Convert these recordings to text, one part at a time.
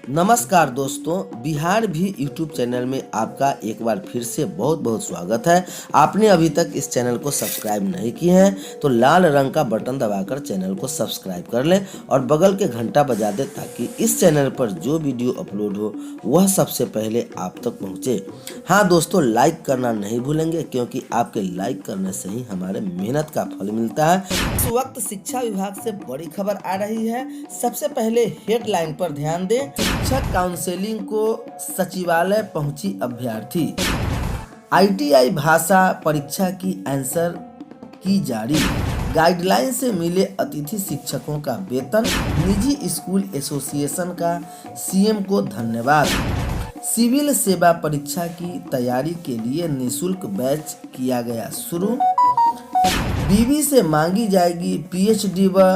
नमस्कार दोस्तों, बिहार भी यूट्यूब चैनल में आपका एक बार फिर से बहुत बहुत स्वागत है। आपने अभी तक इस चैनल को सब्सक्राइब नहीं किए हैं तो लाल रंग का बटन दबाकर चैनल को सब्सक्राइब कर लें और बगल के घंटा बजा दें ताकि इस चैनल पर जो वीडियो अपलोड हो वह सबसे पहले आप तक पहुंचे। हाँ दोस्तों, लाइक करना नहीं भूलेंगे क्योंकि आपके लाइक करने से ही हमारे मेहनत का फल मिलता है। इस वक्त शिक्षा विभाग से बड़ी खबर आ रही है। सबसे पहले हेडलाइन पर ध्यान दें। शिक्षक काउंसलिंग को सचिवालय पहुंची अभ्यर्थी। ITI भाषा परीक्षा की आंसर की जारी। गाइडलाइन से मिले अतिथि शिक्षकों का वेतन। निजी स्कूल एसोसिएशन का CM को धन्यवाद। सिविल सेवा परीक्षा की तैयारी के लिए निःशुल्क बैच किया गया शुरू। बीवी से मांगी जाएगी PhD व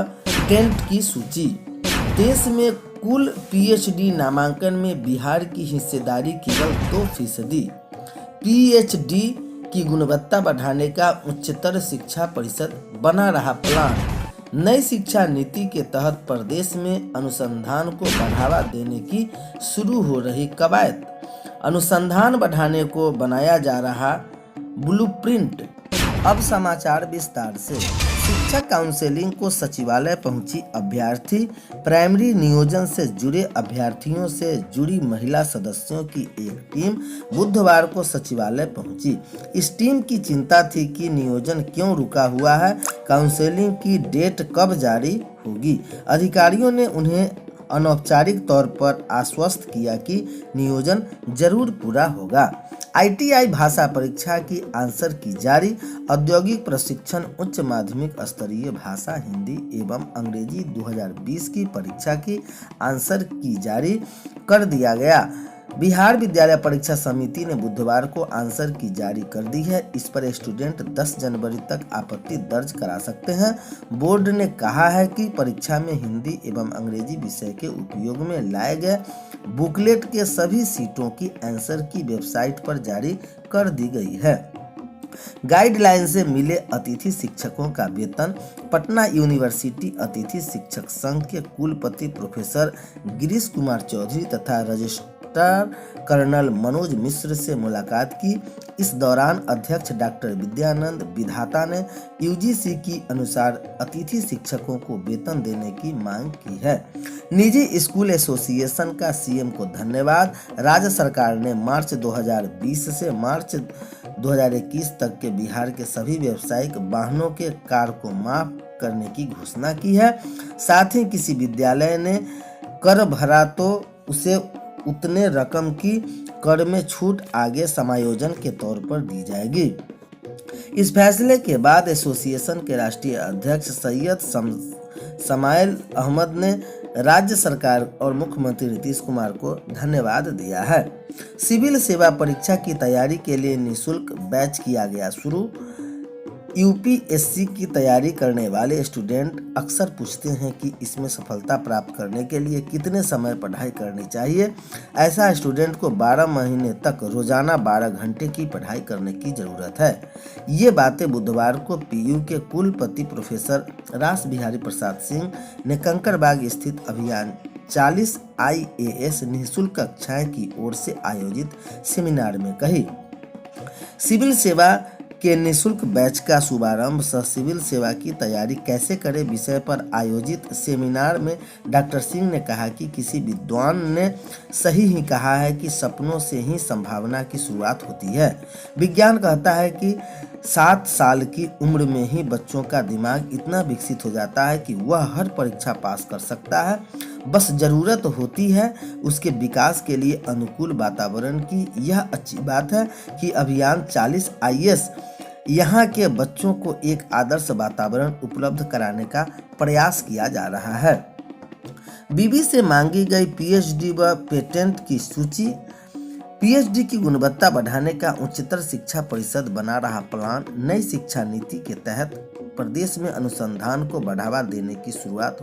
टेंट की सूची। देश में कुल PhD नामांकन में बिहार की हिस्सेदारी केवल 2%। PhD की गुणवत्ता बढ़ाने का उच्चतर शिक्षा परिषद बना रहा प्लान। नई शिक्षा नीति के तहत प्रदेश में अनुसंधान को बढ़ावा देने की शुरू हो रही कवायद। अनुसंधान बढ़ाने को बनाया जा रहा ब्लूप्रिंट। अब समाचार विस्तार से। शिक्षक काउंसलिंग को सचिवालय पहुंची अभ्यर्थी। प्राइमरी नियोजन से जुड़े अभ्यर्थियों से जुड़ी महिला सदस्यों की एक टीम बुधवार को सचिवालय पहुंची। इस टीम की चिंता थी कि नियोजन क्यों रुका हुआ है, काउंसलिंग की डेट कब जारी होगी। अधिकारियों ने उन्हें अनौपचारिक तौर पर आश्वस्त किया कि नियोजन जरूर पूरा होगा। ITI भाषा परीक्षा की आंसर की जारी। औद्योगिक प्रशिक्षण उच्च माध्यमिक स्तरीय भाषा हिंदी एवं अंग्रेजी 2020 की परीक्षा की आंसर की जारी कर दिया गया। बिहार विद्यालय परीक्षा समिति ने बुधवार को आंसर की जारी कर दी है। इस पर स्टूडेंट 10 जनवरी तक आपत्ति दर्ज करा सकते हैं। बोर्ड ने कहा है कि परीक्षा में हिंदी एवं अंग्रेजी विषय के उपयोग में लाए गए बुकलेट के सभी सीटों की आंसर की वेबसाइट पर जारी कर दी गई है। गाइडलाइन से मिले अतिथि शिक्षकों का वेतन। पटना यूनिवर्सिटी अतिथि शिक्षक संघ के कुलपति प्रोफेसर गिरीश कुमार चौधरी तथा रजिस्ट्रार कर्नल मनोज मिश्र से मुलाकात की। इस दौरान अध्यक्ष डॉक्टर विद्यानंद विधाता ने UGC की अनुसार अतिथि शिक्षकों को वेतन देने की मांग की है। निजी स्कूल एसोसिएशन का CM को धन्यवाद। राज्य सरकार ने मार्च 2020 से मार्च 2021 तक के बिहार के सभी व्यावसायिक वाहनों के कर को माफ करने की घोषणा की है। साथ ही किसी विद्यालय ने कर भरा तो उसे उतने रकम की कर में छूट आगे समायोजन के तौर पर दी जाएगी। इस फैसले के बाद एसोसिएशन के राष्ट्रीय अध्यक्ष सैयद समाइल अहमद ने राज्य सरकार और मुख्यमंत्री नीतीश कुमार को धन्यवाद दिया है। सिविल सेवा परीक्षा की तैयारी के लिए निःशुल्क बैच किया गया शुरू। UPSC की तैयारी करने वाले स्टूडेंट अक्सर पूछते हैं कि इसमें सफलता प्राप्त करने के लिए कितने समय पढ़ाई करनी चाहिए। ऐसा स्टूडेंट को 12 महीने तक रोजाना 12 घंटे की पढ़ाई करने की ज़रूरत है। ये बातें बुधवार को PU के कुलपति प्रोफेसर रास बिहारी प्रसाद सिंह ने कंकड़बाग स्थित अभियान 40 IAS निःशुल्क कक्षाएं की ओर से आयोजित सेमिनार में कही। सिविल सेवा के निःशुल्क बैच का शुभारंभ सह सिविल सेवा की तैयारी कैसे करें विषय पर आयोजित सेमिनार में डॉक्टर सिंह ने कहा कि किसी विद्वान ने सही ही कहा है कि सपनों से ही संभावना की शुरुआत होती है। विज्ञान कहता है कि 7 साल की उम्र में ही बच्चों का दिमाग इतना विकसित हो जाता है कि वह हर परीक्षा पास कर सकता है। बस जरूरत होती है उसके विकास के लिए अनुकूल वातावरण की। यह अच्छी बात है कि अभियान 40 IAS यहाँ के बच्चों को एक आदर्श वातावरण उपलब्ध कराने का प्रयास किया जा रहा है। बीवी से मांगी गई PhD व पेटेंट की सूची। PhD की गुणवत्ता बढ़ाने का उच्चतर शिक्षा परिषद बना रहा प्लान। नई शिक्षा नीति के तहत प्रदेश में अनुसंधान को बढ़ावा देने की शुरुआत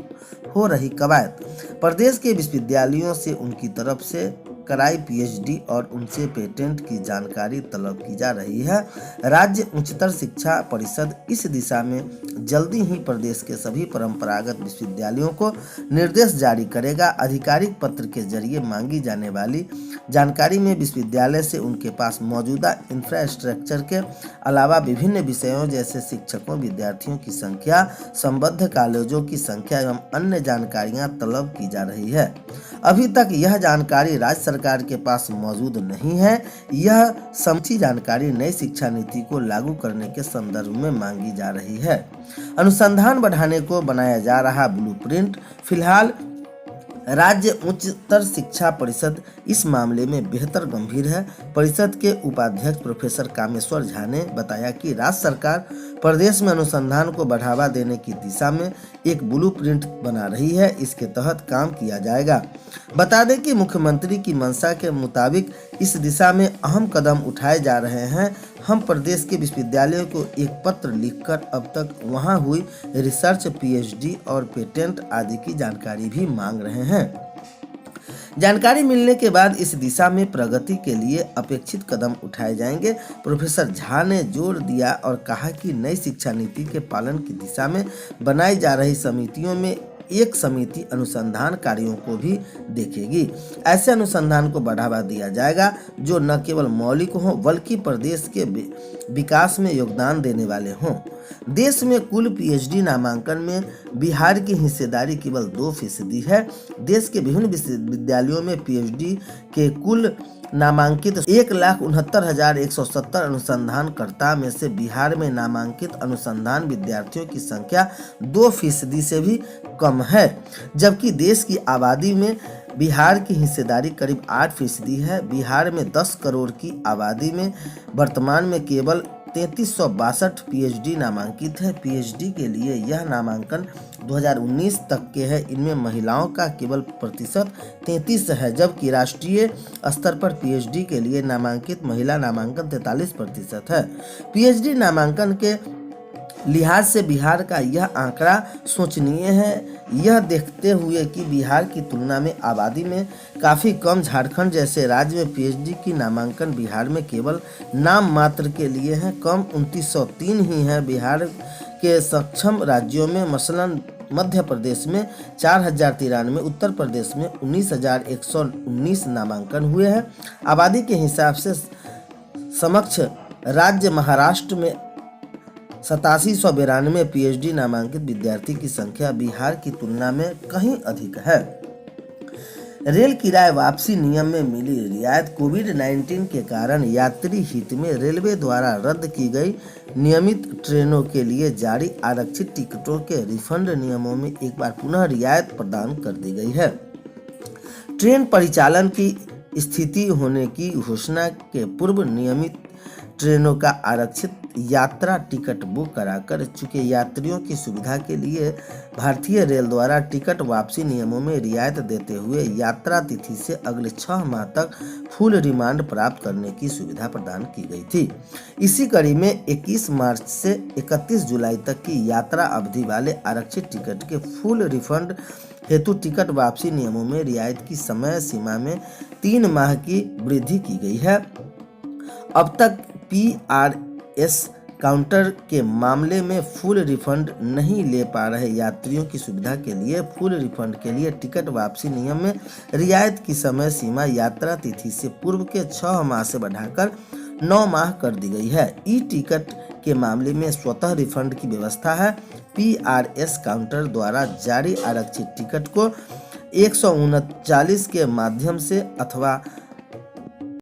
हो रही कवायद। प्रदेश के विश्वविद्यालयों से उनकी तरफ से कराई पीएचडी और उनसे पेटेंट की जानकारी तलब की जा रही है। राज्य उच्चतर शिक्षा परिषद इस दिशा में जल्दी ही प्रदेश के सभी परंपरागत विश्वविद्यालयों को निर्देश जारी करेगा। आधिकारिक पत्र के जरिए मांगी जाने वाली जानकारी में विश्वविद्यालय से उनके पास मौजूदा इंफ्रास्ट्रक्चर के अलावा विभिन्न विषयों जैसे शिक्षकों, विद्यार्थियों की संख्या, संबद्ध कॉलेजों की संख्या एवं अन्य जानकारियां तलब की जा रही है। अभी तक यह जानकारी राज्य सरकार के पास मौजूद नहीं है। यह समूची जानकारी नई शिक्षा नीति को लागू करने के संदर्भ में मांगी जा रही है। अनुसंधान बढ़ाने को बनाया जा रहा ब्लूप्रिंट। फिलहाल राज्य उच्चतर शिक्षा परिषद इस मामले में बेहतर गंभीर है। परिषद के उपाध्यक्ष प्रोफेसर कामेश्वर झा ने बताया कि राज्य सरकार प्रदेश में अनुसंधान को बढ़ावा देने की दिशा में एक ब्लूप्रिंट बना रही है। इसके तहत काम किया जाएगा। बता दें कि मुख्यमंत्री की मंशा के मुताबिक इस दिशा में अहम कदम उठाए जा रहे हैं। हम प्रदेश के विश्वविद्यालयों को एक पत्र लिखकर अब तक वहां हुई रिसर्च, पीएचडी और पेटेंट आदि की जानकारी भी मांग रहे हैं। जानकारी मिलने के बाद इस दिशा में प्रगति के लिए अपेक्षित कदम उठाए जाएंगे। प्रोफेसर झा ने जोर दिया और कहा कि नई शिक्षा नीति के पालन की दिशा में बनाई जा रही समितियों में एक समिति अनुसंधान कार्यों को भी देखेगी। ऐसे अनुसंधान को बढ़ावा दिया जाएगा जो न केवल मौलिक हो बल्कि प्रदेश के विकास में योगदान देने वाले हों। देश में कुल पीएचडी नामांकन में बिहार की हिस्सेदारी केवल 2% है। देश के विभिन्न विश्वविद्यालयों में पीएचडी के कुल नामांकित 1,69,170 अनुसंधानकर्ता में से बिहार में नामांकित अनुसंधान विद्यार्थियों की संख्या 2% से भी कम है, जबकि देश की आबादी में बिहार की हिस्सेदारी करीब 8% है। बिहार में 10 करोड़ की आबादी में वर्तमान में केवल 3362 पीएचडी नामांकित है। पीएचडी के लिए यह नामांकन 2019 तक के है। इनमें महिलाओं का केवल प्रतिशत 33 है, जबकि राष्ट्रीय स्तर पर पीएचडी के लिए नामांकित महिला नामांकन 43% है। पीएचडी नामांकन के लिहाज से बिहार का यह आंकड़ा सोचनीय है। यह देखते हुए कि बिहार की तुलना में आबादी में काफ़ी कम झारखंड जैसे राज्य में पीएचडी की नामांकन बिहार में केवल नाम मात्र के लिए है, कम 2903 ही है। बिहार के सक्षम राज्यों में मसलन मध्य प्रदेश में 4093, उत्तर प्रदेश में 19,119 नामांकन हुए हैं। आबादी के हिसाब से समक्ष राज्य महाराष्ट्र में 8792 पीएचडी नामांकित विद्यार्थी की संख्या बिहार की तुलना में कहीं अधिक है। रेल किराए वापसी नियम में मिली रियायत। कोविड-19 के कारण यात्री हित में रेलवे द्वारा रद्द की गई नियमित ट्रेनों के लिए जारी आरक्षित टिकटों के रिफंड नियमों में एक बार पुनः रियायत प्रदान कर दी गई है। ट्रेन परिचालन की स्थिति होने की घोषणा के पूर्व नियमित ट्रेनों का आरक्षित यात्रा टिकट बुक कराकर चुके यात्रियों की सुविधा के लिए भारतीय रेल द्वारा टिकट वापसी नियमों में रियायत देते हुए यात्रा तिथि से अगले 6 माह तक फुल रिमांड प्राप्त करने की सुविधा प्रदान की गई थी। इसी कड़ी में 21 मार्च से 31 जुलाई तक की यात्रा अवधि वाले आरक्षित टिकट के फुल रिफंड हेतु टिकट वापसी नियमों में रियायत की समय सीमा में 3 माह की वृद्धि की गई है। अब तक पीआरएस काउंटर के मामले में फुल रिफंड नहीं ले पा रहे यात्रियों की सुविधा के लिए फुल रिफंड के लिए टिकट वापसी नियम में रियायत की समय सीमा यात्रा तिथि से पूर्व के 6 माह से बढ़ाकर 9 माह कर दी गई है। ई टिकट के मामले में स्वतः रिफंड की व्यवस्था है। पीआरएस काउंटर द्वारा जारी आरक्षित टिकट को 139 के माध्यम से अथवा